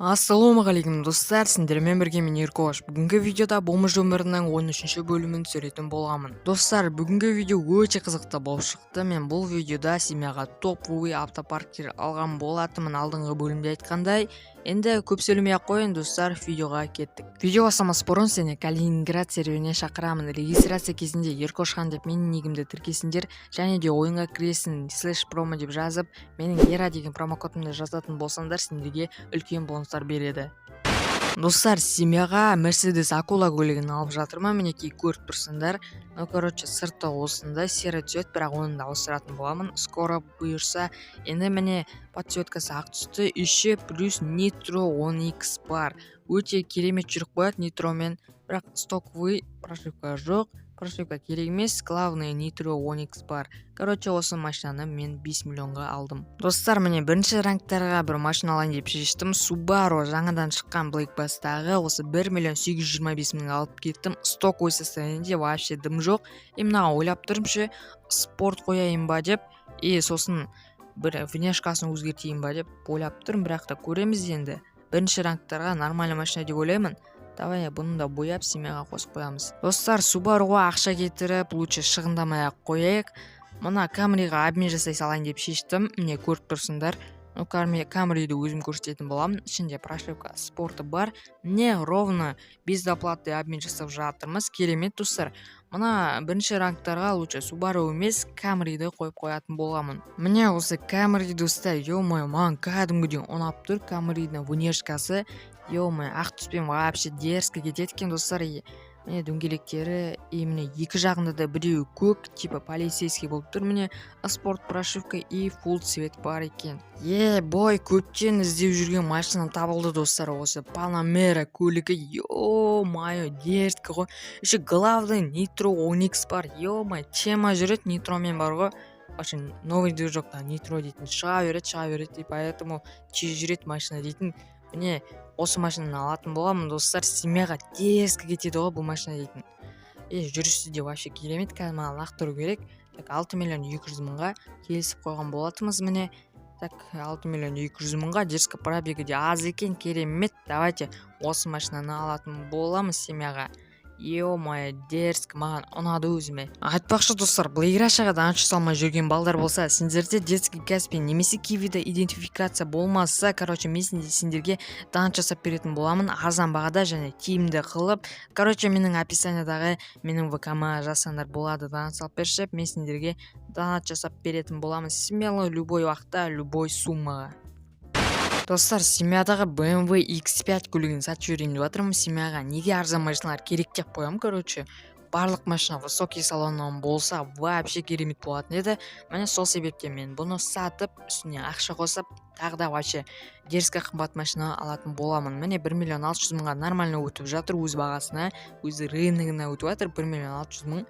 Ассалаумағалейкум достар, сендермен бірге мен Еркош. Бүгінгі видеода болмыш өмірінің 13-ші бөлімін түсіретін боламын. Достар, бүгінгі видео өте қызықты болып шықты. Мен бұл видеода семьяға топовый автопарктер алған болатынмын алдыңғы бөлімде айтқандай. Енді көп сөйлемей-ақ қояйын достар, видеоға кеттік. Видео бастамас бұрын сені Калининград серверіне шақырамын. Регистрация кезінде Еркошхан деп менің нигімді тіркесіңдер, және де ойынға кіресің /promo деп жазып, менің Ера деген промокодымды жазатын болсаңдар, сендерге үлкен бонустар береді. Достар, семьяға Mercedes Акула көлігін алып жатырмын. Мінекей көріп тұрсыңдар. Сырты осындай серый цвет, бірақ оны да ауыстыратын боламын. Скоро бұйырса, енді міне подсветкасы ақ түсті, іші плюс Nitro 10X бар. Өте керемет жүріп қояды нитромен, бірақ стоковый прошивка жоқ. Прошивка керек емес, главный Nitro 10X бар. Осы машинаны мен 5 миллионға алдым. Достар, міне бірінші рангтарға бір машина алайын деп шештім. Subaru жаңадан шыққан Black Bass-тағы осы 1 825 000 алып кеттім. Стоковый состояниеде вообще дым жоқ. Мынаған ойлап тұрмшы, спорт қояйын ба деп, сосын бір внешкасын өзгертейін ба деп ойлап тұрмын, бірақ та көреміз енді. Бірінші рангтарға нормальный машина деп ойлаймын. Давай бұны да бояп семьяға қосып қоямыз. Достар, Subaruға ақша кетіріп, лучше шығындамай-ақ қояйық. Мына Camryға обмен жасай салайын деп шештім. Міне көріп тұрсыңдар. Camryді өзім көрсететін боламын. Ішінде прошивка спорты бар. Міне ровно без доплаты обмен жасап жатырмыз. Керемет достар. Мына бірінші рангтарға лучше Subaru емес Camryді қойып қоятын боламын. Міне осы Camry достар, маған кәдімгіден ұнап тұр. Camryдің внешкасы ақ түспен вообще дерзко кетеді екен достар. Міне дөңгелектері, міне екі жағында да біреуі көк, типа полицейский болып тұр. Міне спорт прошивка и full цвет бар екен. Бой, көптен іздеп жүрген машинам табылды достар. Осы Panamera көлігі, дерзко ғой. Еще главный Nitro 10X бар. Тема жүреді, нитромен бар ғой. Вообще новый движокта Nitro дейтін шыға береді, поэтому тез жүреді машина дейтін. Міне осы машинаны алатын боламын достар, семьяға дерзко кетеді ғой бұл машина дейтін. Жүрісі де вообще керемет, қазір маған лақтыру керек. 6 200 000-ға келісіп қойған болатымыз. Міне 6 200 000-ға дерзко пробегі де аз екен, керемет. Давайте осы машинаны алатын боламыз семьяға. Дерзко, маған ұнады өзіме. Айтпақшы достар, бұл играшаға даншы салмай жүрген балдар болса, сендерде детский газбен немесе кивида идентификация болмаса, мен сендерге данш жасап беретін боламын арзан бағада және тиімді қылып. Менің описаниядағы менің ВК-ма жасаңдар болады, данш салып берші, мен сендерге данш жасап беретін боламын. Смело любой уақытта, любой суммаға. Достар, семьядағы BMW X5 көлігін сатып жүрейін деп жатырмын. Семьяға неге арзан машиналар керек деп қоямын. Барлық машина высокий салоннан болса, вообще керемет болатын еді. Міне сол себептен мен бұны сатып, үстіне ақша қосып, тағы да вообще дерзко қымбат машина алатын боламын. Міне 1 600 000-ға нормально өтіп жатыр, өз бағасына, өз рыногына өтіп жатыр 1 600 000.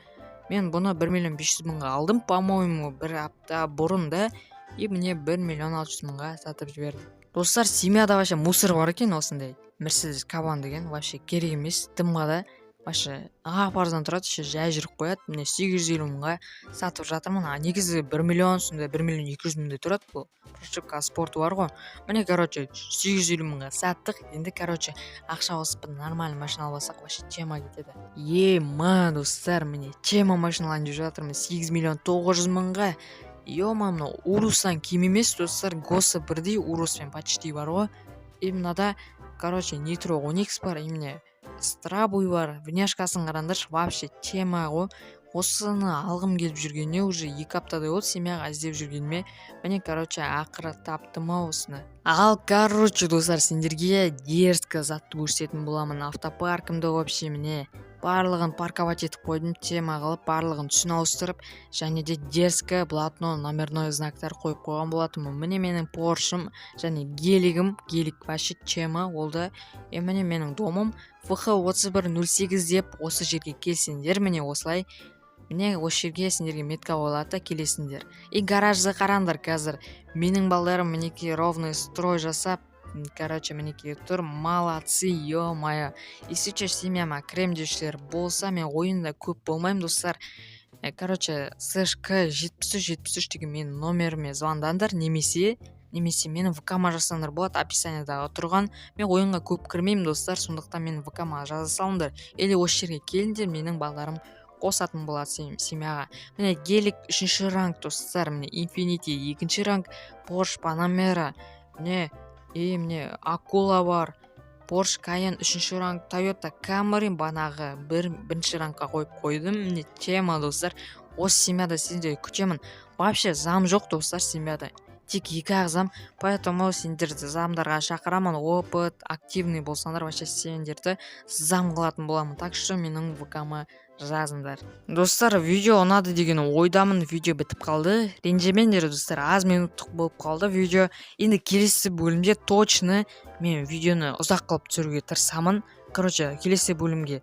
Мен бұны 1 500 000-ға алдым, по-моему, бір апта бұрын да, міне 1 600 000-ға сатып жібердім. Достар, семьяда вообще мусор бар екен осындай. Mercedes Кабан деген вообще керек емес, дымға да вообще пардан тұрады, жай жүріп қояды. Міне 850 000-ға сатып жатырмын. Негізі 1 миллион, сонда 1 200 000-де тұрады бұл. Прошивка спорты бар ғой. Міне 850 000-ға саттық. Енді ақша қосып нормальный машина алсақ, вообще тема кетеді. Достар, міне тема машиналарын деп жатырмын 8 900 000-ға. Мынау Урустан кем емес достар, Госы бірдей Уруспен почти бар ғой. Мынада Nitro 10X бар, Страбуй бар, внешкасын қараңдаршы, вообще тема ғой. Осыны алғым келіп жүргеніне уже 2 аптадай болды, семьяға іздеп жүргеніме. Міне ақыры таптым осыны. Ал достар, сендерге дерзко затты көрсететін боламын. Автопаркымды вообще міне барлығын парковать етіп қойдым, тема қылып, барлығын түсін ауыстырып, және де дерзко блатно номерной знактар қойып қойған болатынмын. Міне менің Поршым және гелик вообще тема олда. Міне менің домым FH3108 деп осы жерге келсеңдер, міне осылай. Міне осы жерге сендерге метка қойылады, келесіңдер. Гаражды қараңдар қазір. Менің балдарым мінеки ровный строй жасап, мінеки тұр, молодцы, Если семьяма крем деушілер болса, мен ойында көп болмаймын достар. /К 7373 деген менің номеріме звондаңдар, немесе немесе менің ВК-ма жазсаңдар болады, описаниедағы тұрған. Мен ойынға көп кірмеймін достар, сондықтан менің ВК-ма жаза салыңдар, или осы жерге келіңдер, менің балдарым қосатын болады семьяға. Міне гелик 3-ші ранг достар, міне Infinity 2-ші ранг, Porsche Panamera, міне Акула бар, Porsche Cayenne 3-ші ранг, Toyota Camry банағы 1-ші рангқа қойып қойдым. Міне тема достар, осы семьяда сендерді күтемін. Вообще зам жоқ достар семьяда, тек 2 зам, поэтому сендерді замдарға шақырамын. Опыт, активный болсаңдар, вообще сендерді зам қылатын боламын. Так что менің ВК-ма жазыңдар. Достар, видео ұнады деген ойдамын. Видео бітіп қалды. Ренжімеңдер достар, аз минуттық болып қалды видео. Енді келесі бөлімде точно мен видеоны ұзақ қылып түсіруге тырысамын. Короче, келесі бөлімге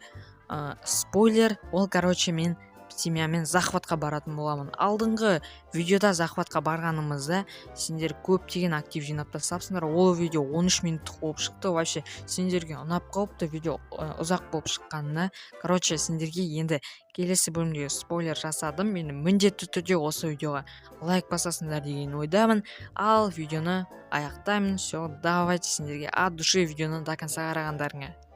спойлер, ол мен семьямен захватқа баратын боламын. Алдыңғы видеода захватқа барғанымызда сендер көптеген актив жинап тастапсыңдар. Ол видео 13 минуттық болып шықты. Вообще сендерге ұнап қалыпты видео ұзақ болып шыққанына. Короче, сендерге енді келесі бөлімде спойлер жасадым. Мен міндетті түрде осы видеоға лайк басасыңдар деген ойдамын. Ал видеоны аяқтаймын. Все, давайте сендерге от души видеоны до конца қарағандарыңа